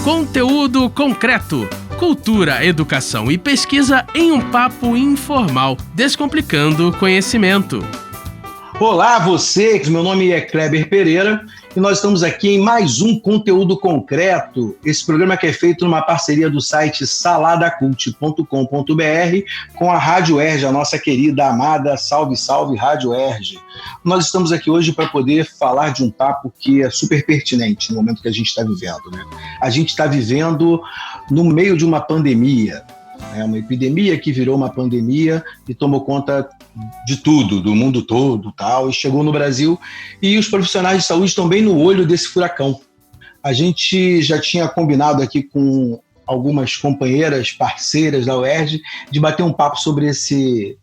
Conteúdo concreto. Cultura, educação e pesquisa em um papo informal, descomplicando o conhecimento. Olá, você! Meu nome é Kleber Pereira e nós estamos aqui em mais um Conteúdo Concreto. Esse programa que é feito numa parceria do site saladacult.com.br com a Rádio Erge, a nossa querida, amada, salve, salve, Rádio Erge. Nós estamos aqui hoje para poder falar de um papo que é super pertinente no momento que a gente está vivendo, né? A gente está vivendo no meio de uma pandemia, uma epidemia que virou uma pandemia e tomou conta de tudo, do mundo todo, tal, e chegou no Brasil, e os profissionais de saúde estão bem no olho desse furacão. A gente já tinha combinado aqui com algumas companheiras, parceiras da UERJ, de bater um papo sobre esse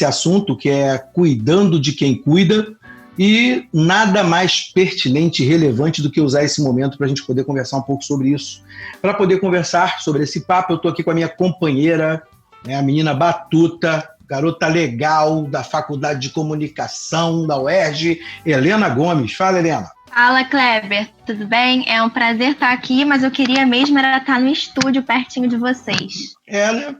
assunto, que é cuidando de quem cuida, e nada mais pertinente e relevante do que usar esse momento para a gente poder conversar um pouco sobre isso. Para poder conversar sobre esse papo, eu estou aqui com a minha companheira, a menina Batuta, garota legal da Faculdade de Comunicação da UERJ, Helena Gomes. Fala, Helena. Fala, Kleber. Tudo bem? É um prazer estar aqui, mas eu queria mesmo era estar no estúdio pertinho de vocês.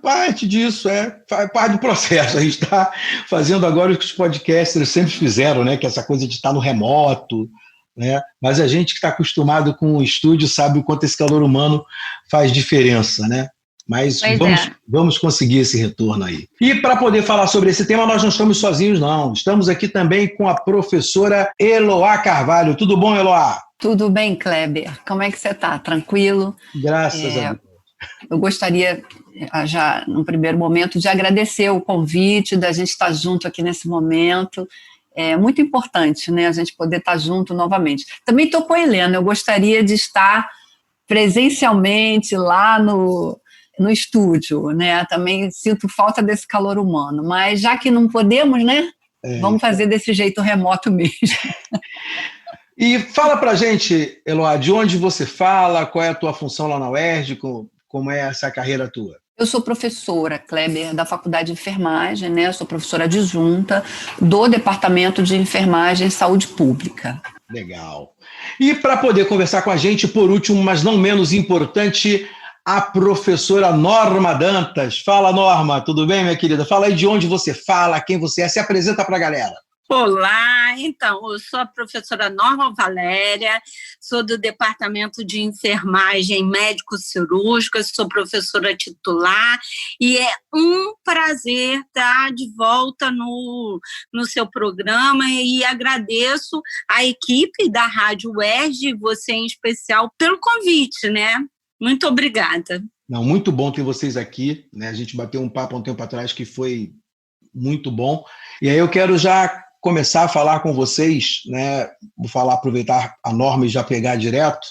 Parte disso, faz parte do processo. A gente está fazendo agora o que os podcasters sempre fizeram, né? Que é essa coisa de estar no remoto, né? Mas a gente que está acostumado com o estúdio sabe o quanto esse calor humano faz diferença, né? Mas vamos conseguir esse retorno aí. E para poder falar sobre esse tema, nós não estamos sozinhos, não. Estamos aqui também com a professora Eloá Carvalho. Tudo bom, Eloá? Tudo bem, Kleber. Como é que você está? Tranquilo? Graças a Deus. Eu gostaria, já no primeiro momento, de agradecer o convite, da gente estar junto aqui nesse momento. É muito importante, né, a gente poder estar junto novamente. Também estou com a Helena. Eu gostaria de estar presencialmente lá no estúdio, né? Também sinto falta desse calor humano, mas já que não podemos, né? Vamos fazer desse jeito remoto mesmo. E fala pra gente, Eloá, de onde você fala, qual é a tua função lá na UERJ, como é essa carreira tua? Eu sou professora, Kleber, da Faculdade de Enfermagem, né? Eu sou professora adjunta do Departamento de Enfermagem e Saúde Pública. Legal. E para poder conversar com a gente, por último, mas não menos importante, a professora Norma Dantas. Fala, Norma, tudo bem, minha querida? Fala aí de onde você fala, quem você é, se apresenta para a galera. Olá, então, eu sou a professora Norma Valéria, sou do Departamento de Enfermagem Médico-Cirúrgica, sou professora titular e é um prazer estar de volta no seu programa e agradeço a equipe da Rádio UERJ, você em especial, pelo convite, né? Muito obrigada. Não, muito bom ter vocês aqui, né? A gente bateu um papo há um tempo atrás que foi muito bom. E aí eu quero já começar a falar com vocês, né? Vou aproveitar a Norma e já pegar direto.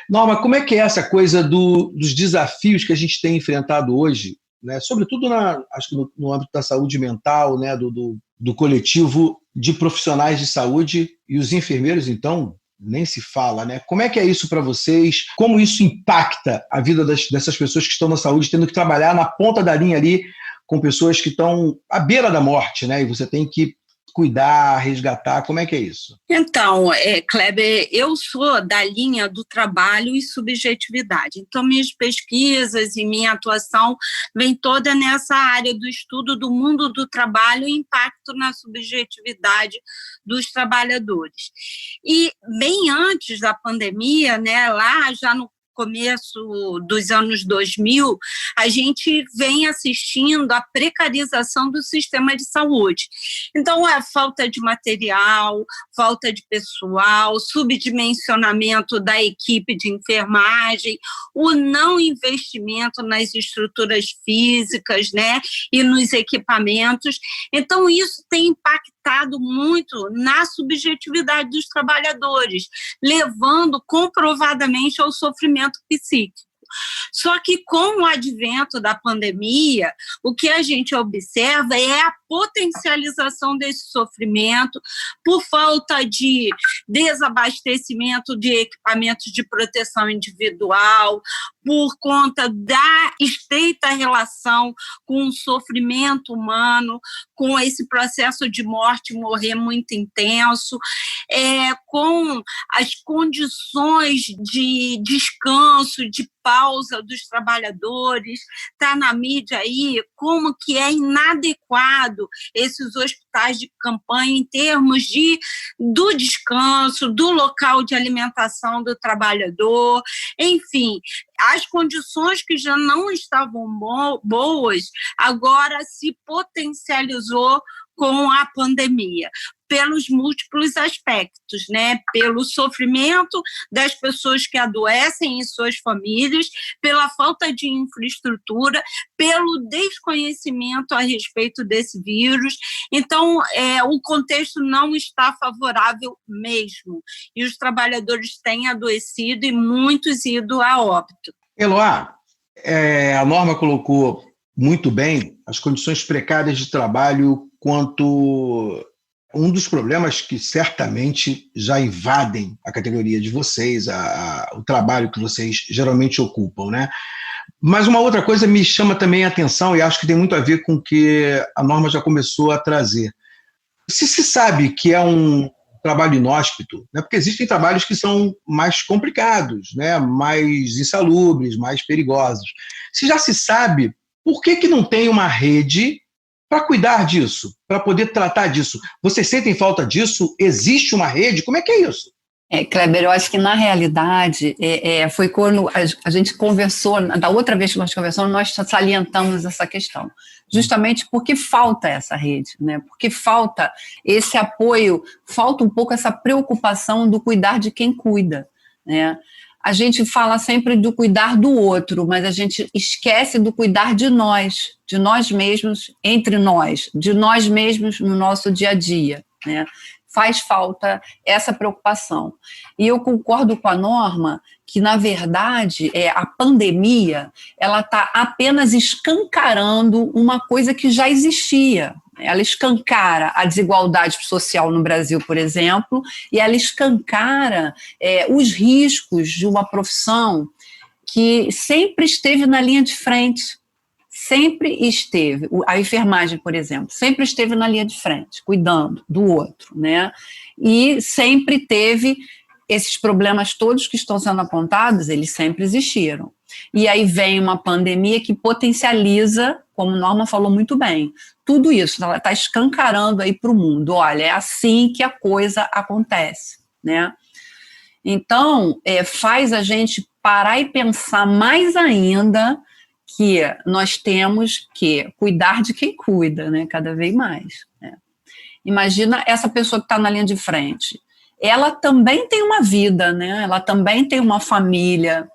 Norma, como é que é essa coisa dos desafios que a gente tem enfrentado hoje, né? Sobretudo acho que no âmbito da saúde mental, né? Do coletivo de profissionais de saúde e os enfermeiros, então, nem se fala, né? Como é que é isso para vocês? Como isso impacta a vida dessas pessoas que estão na saúde, tendo que trabalhar na ponta da linha ali com pessoas que estão à beira da morte, né? E você tem que cuidar, resgatar. Como é que é isso? Então, Kleber, eu sou da linha do trabalho e subjetividade. Então, minhas pesquisas e minha atuação vem toda nessa área do estudo do mundo do trabalho e impacto na subjetividade dos trabalhadores. E bem antes da pandemia, né, lá já no começo dos anos 2000, a gente vem assistindo à precarização do sistema de saúde. Então, a falta de material, falta de pessoal, subdimensionamento da equipe de enfermagem, o não investimento nas estruturas físicas, né, e nos equipamentos. Então, isso tem impactado muito na subjetividade dos trabalhadores, levando comprovadamente ao sofrimento psíquico. Só que com o advento da pandemia, o que a gente observa é a potencialização desse sofrimento por falta de desabastecimento de equipamentos de proteção individual, por conta da estreita relação com o sofrimento humano, com esse processo de morte e morrer muito intenso, com as condições de descanso, de pausa dos trabalhadores. Está na mídia aí como que é inadequado esses hospitais de campanha em termos do descanso, do local de alimentação do trabalhador, enfim, as condições que já não estavam boas, agora se potencializou com a pandemia, pelos múltiplos aspectos, né? Pelo sofrimento das pessoas que adoecem em suas famílias, pela falta de infraestrutura, pelo desconhecimento a respeito desse vírus. Então, o contexto não está favorável mesmo, e os trabalhadores têm adoecido e muitos ido a óbito. Eloá, a Norma colocou muito bem as condições precárias de trabalho quanto um dos problemas que certamente já invadem a categoria de vocês, o trabalho que vocês geralmente ocupam, né? Mas uma outra coisa me chama também a atenção e acho que tem muito a ver com o que a Norma já começou a trazer. Se sabe que é um trabalho inóspito, né? Porque existem trabalhos que são mais complicados, né? Mais insalubres, mais perigosos. Se já se sabe, por que não tem uma rede para cuidar disso, para poder tratar disso? Vocês sentem falta disso? Existe uma rede? Como é que é isso? Kleber, eu acho que na realidade foi quando a gente conversou, da outra vez que nós conversamos, nós salientamos essa questão, justamente porque falta essa rede, né? Porque falta esse apoio, falta um pouco essa preocupação do cuidar de quem cuida, né? A gente fala sempre do cuidar do outro, mas a gente esquece do cuidar de nós mesmos, entre nós, de nós mesmos no nosso dia a dia, né? Faz falta essa preocupação. E eu concordo com a Norma que, na verdade, a pandemia ela está apenas escancarando uma coisa que já existia. Ela escancara a desigualdade social no Brasil, por exemplo, e ela escancara os riscos de uma profissão que sempre esteve na linha de frente. Sempre esteve, a enfermagem, por exemplo, sempre esteve na linha de frente, cuidando do outro, né? E sempre teve esses problemas todos que estão sendo apontados, eles sempre existiram. E aí vem uma pandemia que potencializa, como Norma falou muito bem, tudo isso, ela está escancarando aí para o mundo. Olha, é assim que a coisa acontece, né? Então, faz a gente parar e pensar mais ainda que nós temos que cuidar de quem cuida, né, cada vez mais, né? Imagina essa pessoa que está na linha de frente. Ela também tem uma vida, né? Ela também tem uma família.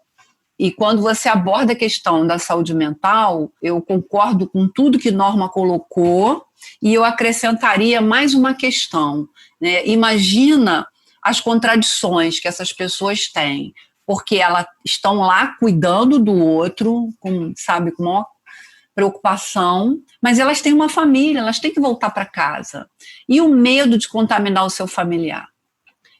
E quando você aborda a questão da saúde mental, eu concordo com tudo que Norma colocou e eu acrescentaria mais uma questão, né? Imagina as contradições que essas pessoas têm, porque elas estão lá cuidando do outro, com maior preocupação, mas elas têm uma família, elas têm que voltar para casa. E o medo de contaminar o seu familiar.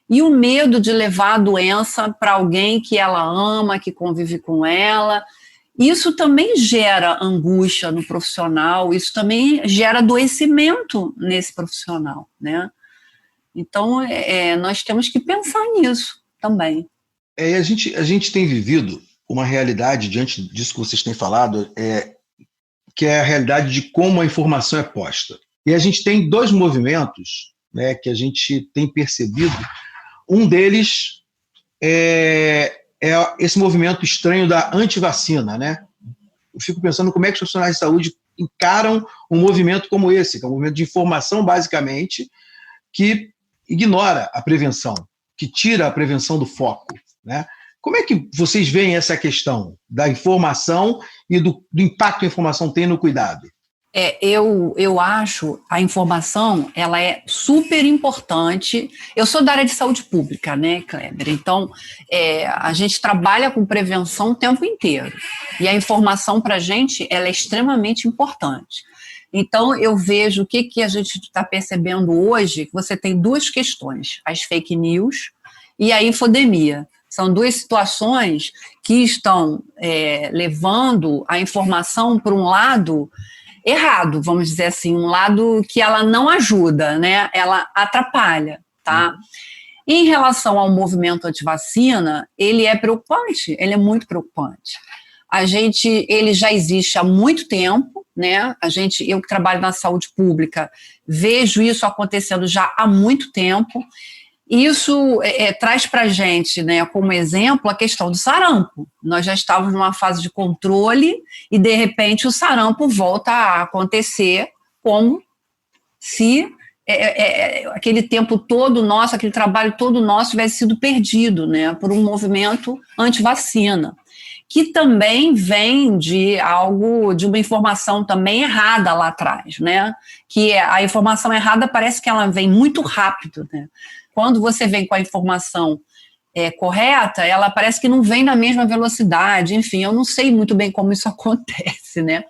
E o medo de levar a doença para alguém que ela ama, que convive com ela. Isso também gera angústia no profissional, isso também gera adoecimento nesse profissional, né? Então, nós temos que pensar nisso também. A gente tem vivido uma realidade, diante disso que vocês têm falado, que é a realidade de como a informação é posta. E a gente tem dois movimentos, né, que a gente tem percebido. Um deles é esse movimento estranho da antivacina, né? Eu fico pensando como é que os profissionais de saúde encaram um movimento como esse, que é um movimento de informação, basicamente, que ignora a prevenção, que tira a prevenção do foco, né? Como é que vocês veem essa questão da informação e do impacto que a informação tem no cuidado? Eu acho a informação, ela é super importante. Eu sou da área de saúde pública, né, Kleber? Então, a gente trabalha com prevenção o tempo inteiro. E a informação para a gente, ela é extremamente importante. Então, eu vejo o que a gente está percebendo hoje, que você tem duas questões, as fake news e a infodemia. São duas situações que estão levando a informação para um lado errado, vamos dizer assim, um lado que ela não ajuda, né? Ela atrapalha, tá? Em relação ao movimento antivacina, ele é preocupante, ele é muito preocupante. Ele já existe há muito tempo, né? Eu que trabalho na saúde pública, vejo isso acontecendo já há muito tempo. Isso traz para a gente, né, como exemplo, a questão do sarampo. Nós já estávamos numa fase de controle e, de repente, o sarampo volta a acontecer como se aquele tempo todo nosso, aquele trabalho todo nosso tivesse sido perdido, né, por um movimento anti-vacina, que também vem de uma informação também errada lá atrás, né, que a informação errada parece que ela vem muito rápido, né. Quando você vem com a informação correta, ela parece que não vem na mesma velocidade, enfim, eu não sei muito bem como isso acontece, né?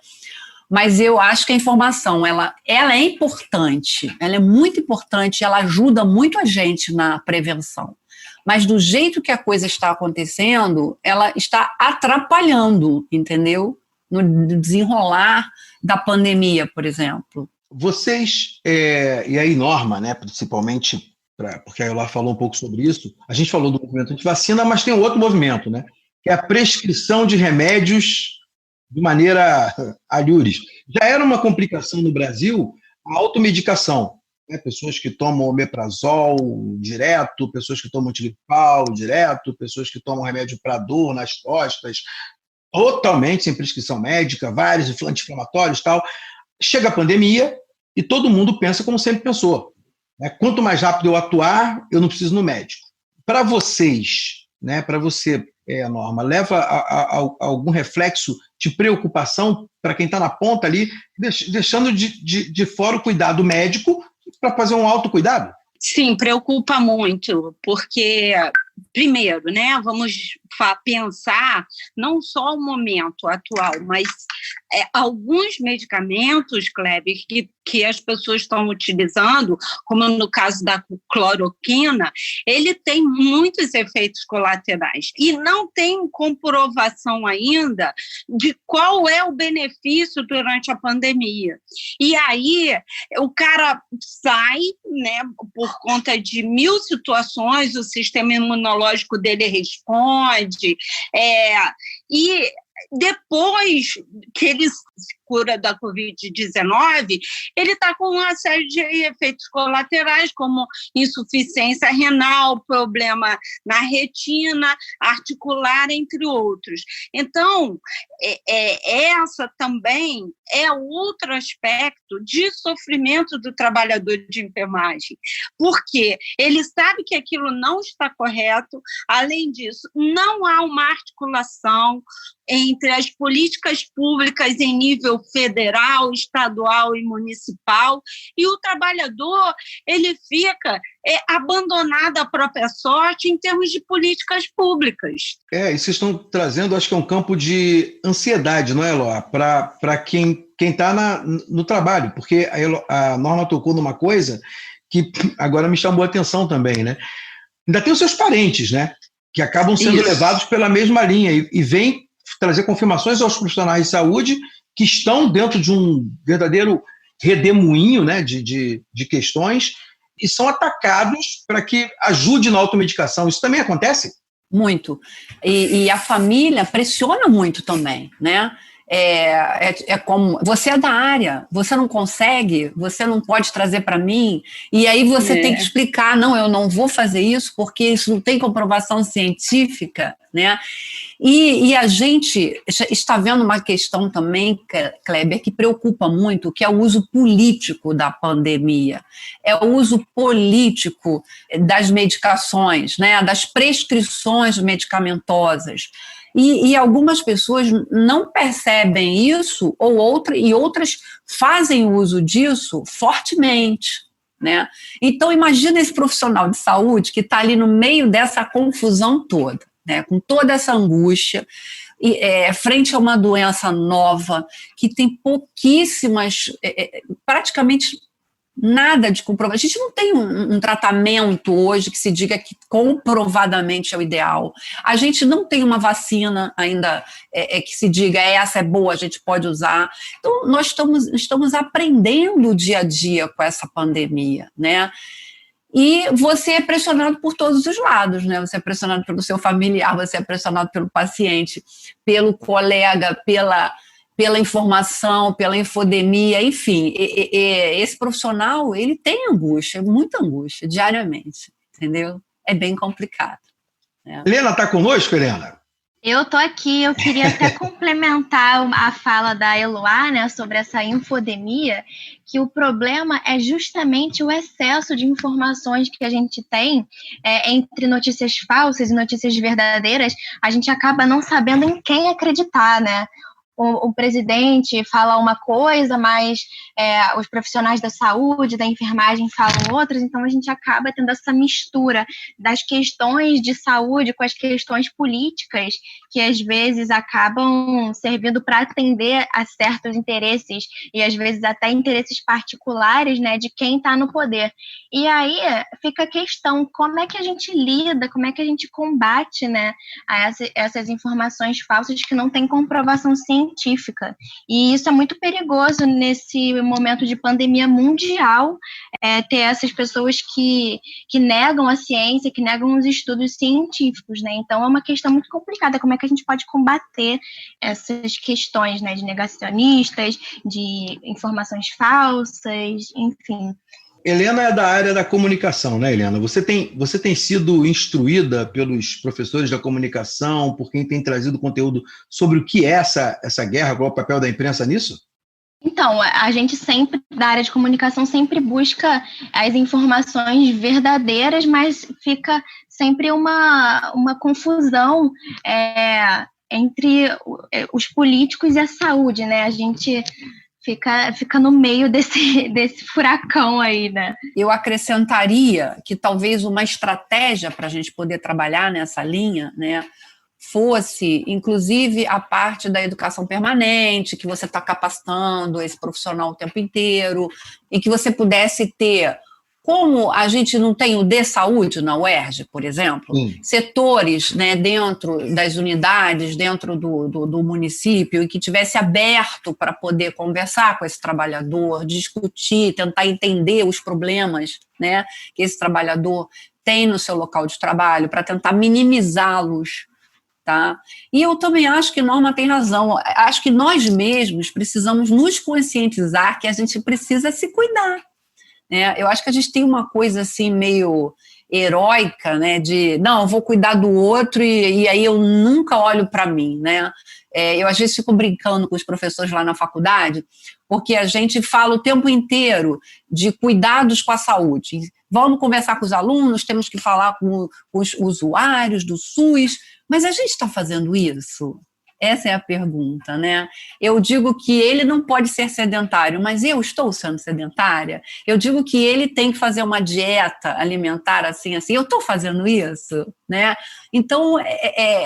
Mas eu acho que a informação, ela é importante, ela é muito importante, ela ajuda muito a gente na prevenção. Mas do jeito que a coisa está acontecendo, ela está atrapalhando, entendeu? No desenrolar da pandemia, por exemplo. Vocês, e aí Norma, né, principalmente, porque a Eulá falou um pouco sobre isso, a gente falou do movimento antivacina, mas tem outro movimento, né, que é a prescrição de remédios de maneira alhures. Já era uma complicação no Brasil a automedicação, né, pessoas que tomam omeprazol direto, pessoas que tomam antigripal direto, pessoas que tomam remédio para dor nas costas, totalmente sem prescrição médica, vários anti-inflamatórios e tal. Chega a pandemia e todo mundo pensa como sempre pensou. Quanto mais rápido eu atuar, eu não preciso ir no médico. Para vocês, né, para você, Norma, leva a algum reflexo de preocupação para quem está na ponta ali, deixando de fora o cuidado médico para fazer um autocuidado? Sim, preocupa muito, porque, primeiro, né, vamos pensar não só o momento atual, mas alguns medicamentos, Kleber, que as pessoas estão utilizando, como no caso da cloroquina, ele tem muitos efeitos colaterais e não tem comprovação ainda de qual é o benefício durante a pandemia. E aí o cara sai, né, por conta de 1000 situações, o sistema imunológico dele responde, e depois que ele se cura da Covid-19, ele está com uma série de efeitos colaterais, como insuficiência renal, problema na retina, articular, entre outros. Então, essa também é outro aspecto de sofrimento do trabalhador de enfermagem, porque ele sabe que aquilo não está correto, além disso, não há uma articulação entre as políticas públicas em nível federal, estadual e municipal, e o trabalhador ele fica abandonado à própria sorte em termos de políticas públicas. E vocês estão trazendo, acho que é um campo de ansiedade, não é, Eló? Para quem está no trabalho, porque a Norma tocou numa coisa que agora me chamou a atenção também, né? Ainda tem os seus parentes, né? Que acabam sendo levados pela mesma linha e vem trazer confirmações aos profissionais de saúde que estão dentro de um verdadeiro redemoinho, né, de questões e são atacados para que ajude na automedicação. Isso também acontece? Muito. E a família pressiona muito também, né? Como você é da área, você não consegue, você não pode trazer para mim, e aí você tem que explicar, não, eu não vou fazer isso porque isso não tem comprovação científica, né? E a gente está vendo uma questão também, Kleber, que preocupa muito, que é o uso político da pandemia, é o uso político das medicações, né? Das prescrições medicamentosas. E algumas pessoas não percebem isso, e outras fazem uso disso fortemente, né? Então, imagina esse profissional de saúde que está ali no meio dessa confusão toda, né? Com toda essa angústia, frente a uma doença nova, que tem pouquíssimas, praticamente nada de comprovado. A gente não tem um tratamento hoje que se diga que comprovadamente é o ideal. A gente não tem uma vacina ainda que se diga essa é boa, a gente pode usar. Então, nós estamos aprendendo o dia a dia com essa pandemia, né? E você é pressionado por todos os lados, né? Você é pressionado pelo seu familiar, você é pressionado pelo paciente, pelo colega, pela informação, pela infodemia, enfim. Esse profissional, ele tem angústia, muita angústia, diariamente, entendeu? É bem complicado. Né? Helena, está conosco, Helena? Eu estou aqui, eu queria até complementar a fala da Eloá, né, sobre essa infodemia, que o problema é justamente o excesso de informações que a gente tem entre notícias falsas e notícias verdadeiras. A gente acaba não sabendo em quem acreditar, né? O presidente fala uma coisa, mas os profissionais da saúde, da enfermagem falam outras, então a gente acaba tendo essa mistura das questões de saúde com as questões políticas, que às vezes acabam servindo para atender a certos interesses, e às vezes até interesses particulares, né, de quem está no poder. E aí fica a questão, como é que a gente lida, como é que a gente combate, né, essas informações falsas que não têm comprovação científica. E isso é muito perigoso nesse momento de pandemia mundial, ter essas pessoas que negam a ciência, que negam os estudos científicos, né? Então é uma questão muito complicada, como é que a gente pode combater essas questões, né, de negacionistas, de informações falsas, enfim. Helena é da área da comunicação, né, Helena? Você tem sido instruída pelos professores da comunicação, por quem tem trazido conteúdo sobre o que é essa guerra, qual é o papel da imprensa nisso? Então, a gente sempre, da área de comunicação, sempre busca as informações verdadeiras, mas fica sempre uma confusão entre os políticos e a saúde, né? A gente fica no meio desse furacão aí, né? Eu acrescentaria que talvez uma estratégia para a gente poder trabalhar nessa linha, né, fosse, inclusive, a parte da educação permanente, que você está capacitando esse profissional o tempo inteiro, e que você pudesse ter, como a gente não tem o D-Saúde na UERJ, por exemplo, setores, né, dentro das unidades, dentro do município, e que tivesse aberto para poder conversar com esse trabalhador, discutir, tentar entender os problemas, né, que esse trabalhador tem no seu local de trabalho, para tentar minimizá-los. Tá? E eu também acho que Norma tem razão, acho que nós mesmos precisamos nos conscientizar que a gente precisa se cuidar. Eu acho que a gente tem uma coisa assim meio heróica, né, de não, eu vou cuidar do outro e aí eu nunca olho para mim, né? Eu às vezes fico brincando com os professores lá na faculdade, porque a gente fala o tempo inteiro de cuidados com a saúde. Vamos conversar com os alunos, temos que falar com os usuários do SUS, mas a gente está fazendo isso? Essa é a pergunta, né? Eu digo que ele não pode ser sedentário, mas eu estou sendo sedentária? Eu digo que ele tem que fazer uma dieta alimentar assim, eu estou fazendo isso, né? Então,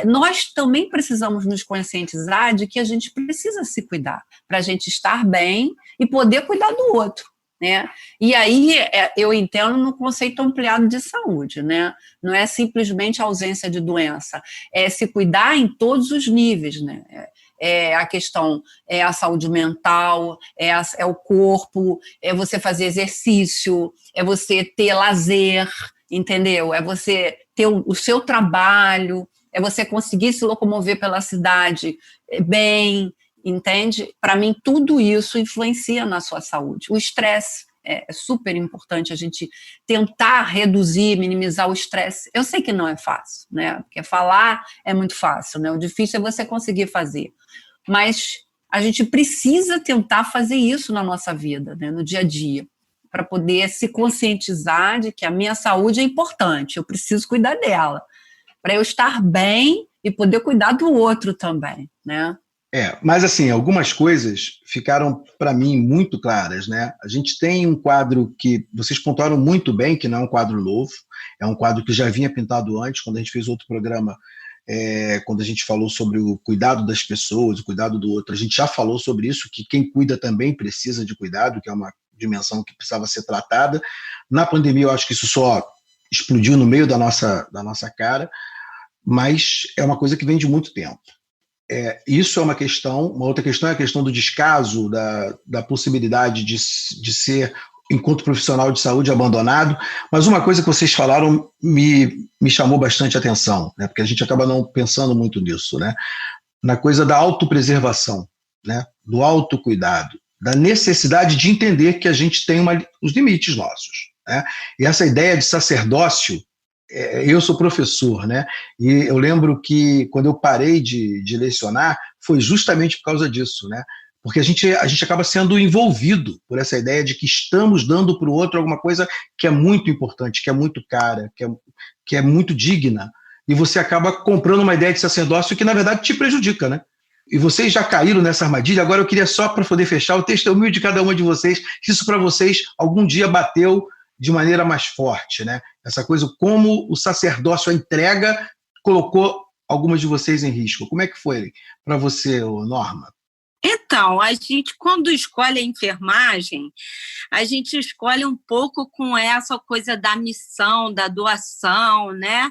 nós também precisamos nos conscientizar de que a gente precisa se cuidar, para a gente estar bem e poder cuidar do outro. Né? E aí eu entendo no conceito ampliado de saúde, né? Não é simplesmente a ausência de doença, é se cuidar em todos os níveis, né? A questão é a saúde mental, é o corpo, é você fazer exercício, é você ter lazer, entendeu? É você ter o seu trabalho, é você conseguir se locomover pela cidade bem, entende? Para mim, tudo isso influencia na sua saúde. O estresse é super importante, a gente tentar reduzir, minimizar o estresse. Eu sei que não é fácil, né? Porque falar é muito fácil, né? O difícil é você conseguir fazer. Mas a gente precisa tentar fazer isso na nossa vida, né? No dia a dia, para poder se conscientizar de que a minha saúde é importante, eu preciso cuidar dela, para eu estar bem e poder cuidar do outro também, né? Mas assim, algumas coisas ficaram para mim muito claras, né? A gente tem um quadro que vocês pontuaram muito bem, que não é um quadro novo, é um quadro que já vinha pintado antes, quando a gente fez outro programa, quando a gente falou sobre o cuidado das pessoas, o cuidado do outro. A gente já falou sobre isso, que quem cuida também precisa de cuidado, que é uma dimensão que precisava ser tratada. Na pandemia, eu acho que isso só explodiu no meio da nossa cara, mas é uma coisa que vem de muito tempo. Isso é uma questão. Uma outra questão é a questão do descaso, da possibilidade de ser, enquanto profissional de saúde, abandonado. Mas uma coisa que vocês falaram me chamou bastante atenção, né? Porque a gente acaba não pensando muito nisso, né? Na coisa da autopreservação, né? Do autocuidado, da necessidade de entender que a gente tem os limites nossos, né? E essa ideia de sacerdócio, eu sou professor, né? E eu lembro que quando eu parei de lecionar, foi justamente por causa disso, né? Porque a gente acaba sendo envolvido por essa ideia de que estamos dando para o outro alguma coisa que é muito importante, que é muito cara, que é muito digna, e você acaba comprando uma ideia de sacerdócio que, na verdade, te prejudica, né? E vocês já caíram nessa armadilha. Agora eu queria, só para poder fechar, o testemunho de cada uma de vocês, se isso para vocês algum dia bateu de maneira mais forte, né? Essa coisa, como o sacerdócio, a entrega, colocou algumas de vocês em risco. Como é que foi para você, Norma? Então, a gente, quando escolhe a enfermagem, a gente escolhe um pouco com essa coisa da missão, da doação, né?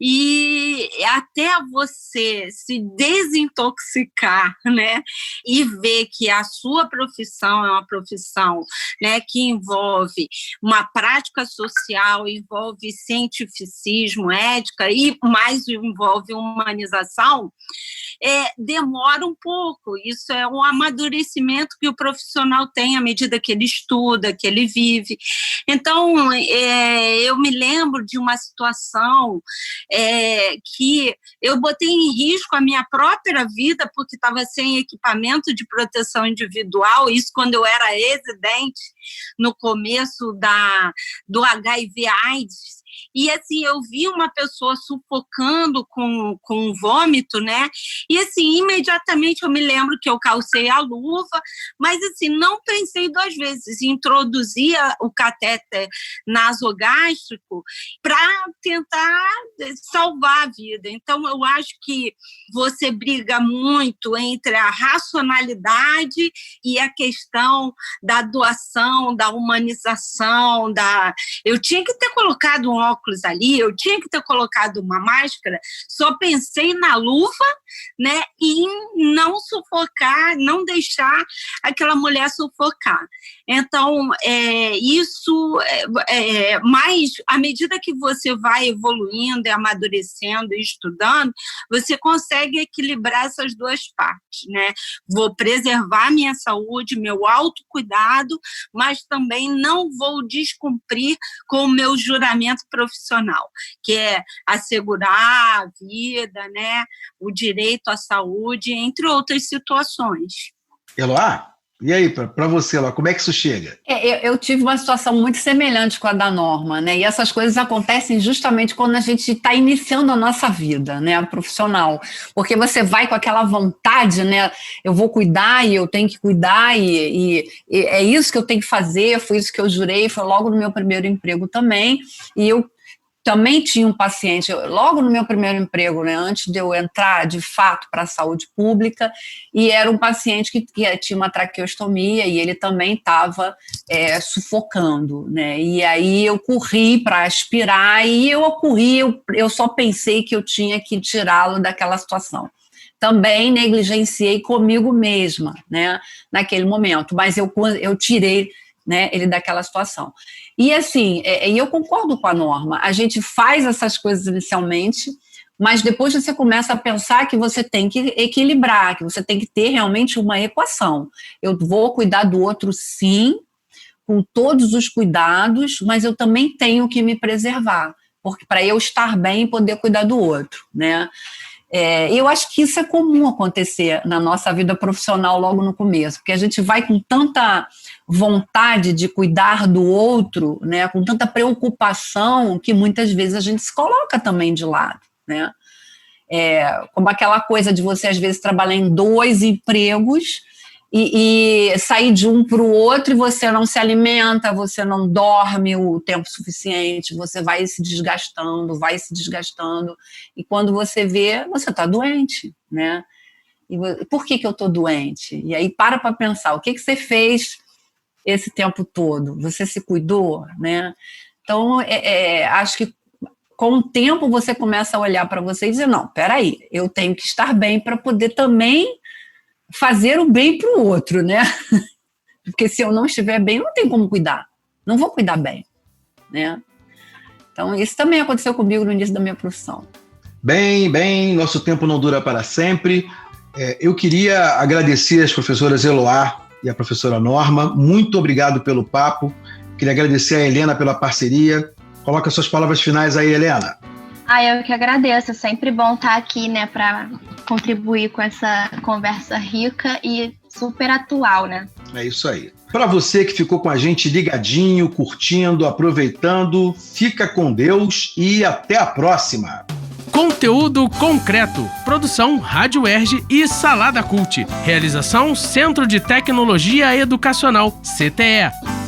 E até você se desintoxicar, né? E ver que a sua profissão é uma profissão, né, que envolve uma prática social, envolve cientificismo, ética e mais envolve humanização, demora um pouco. Isso é um amadurecimento que o profissional tem à medida que ele estuda, que ele vive. Então, eu me lembro de uma situação que eu botei em risco a minha própria vida porque estava sem equipamento de proteção individual, isso quando eu era residente no começo do HIV/AIDS. E, assim, eu vi uma pessoa sufocando com vômito, né? E, assim, imediatamente eu me lembro que eu calcei a luva, mas, assim, não pensei duas vezes. Introduzia o catéter nasogástrico para tentar salvar a vida. Então, eu acho que você briga muito entre a racionalidade e a questão da doação, da humanização, Eu tinha que ter colocado um óculos ali, eu tinha que ter colocado uma máscara, só pensei na luva, né, e em não sufocar, não deixar aquela mulher sufocar. Então, mas à medida que você vai evoluindo, amadurecendo e estudando, você consegue equilibrar essas duas partes, né? Vou preservar minha saúde, meu autocuidado, mas também não vou descumprir com o meu juramento profissional, que é assegurar a vida, né, o direito à saúde, entre outras situações. Eloá, e aí, para você, Eloá, como é que isso chega? Eu tive uma situação muito semelhante com a da Norma, né? E essas coisas acontecem justamente quando a gente está iniciando a nossa vida, né, profissional, porque você vai com aquela vontade, né? Eu vou cuidar e eu tenho que cuidar e é isso que eu tenho que fazer, foi isso que eu jurei, foi logo no meu primeiro emprego também, e eu também tinha um paciente, logo no meu primeiro emprego, né, antes de eu entrar de fato para a saúde pública, e era um paciente que tinha uma traqueostomia e ele também estava sufocando, né, e aí eu corri para aspirar e eu só pensei que eu tinha que tirá-lo daquela situação. Também negligenciei comigo mesma, né, naquele momento, mas eu tirei, né, ele daquela situação. E assim, eu concordo com a Norma, a gente faz essas coisas inicialmente, mas depois você começa a pensar que você tem que equilibrar, que você tem que ter realmente uma equação. Eu vou cuidar do outro, sim, com todos os cuidados, mas eu também tenho que me preservar, porque para eu estar bem e poder cuidar do outro, né? Eu acho que isso é comum acontecer na nossa vida profissional logo no começo, porque a gente vai com tanta vontade de cuidar do outro, né, com tanta preocupação, que muitas vezes a gente se coloca também de lado, né? Como aquela coisa de você às vezes trabalhar em 2 empregos e sair de um para o outro e você não se alimenta, você não dorme o tempo suficiente, você vai se desgastando, e quando você vê, você está doente, né? E por que eu estou doente? E aí para pensar, o que você fez esse tempo todo? Você se cuidou, né? Então, acho que com o tempo você começa a olhar para você e dizer, não, peraí, eu tenho que estar bem para poder também fazer o bem para o outro, né? Porque se eu não estiver bem, eu não tenho como cuidar. Não vou cuidar bem, né? Então, isso também aconteceu comigo no início da minha profissão. Bem, nosso tempo não dura para sempre. Eu queria agradecer as professoras Eloá e a professora Norma. Muito obrigado pelo papo. Queria agradecer a Helena pela parceria. Coloca suas palavras finais aí, Helena. Eu que agradeço. É sempre bom estar aqui, né, para contribuir com essa conversa rica e super atual, né? É isso aí. Para você que ficou com a gente ligadinho, curtindo, aproveitando, fica com Deus e até a próxima. Conteúdo concreto. Produção Rádio UERJ e Salada Cult. Realização Centro de Tecnologia Educacional, CTE.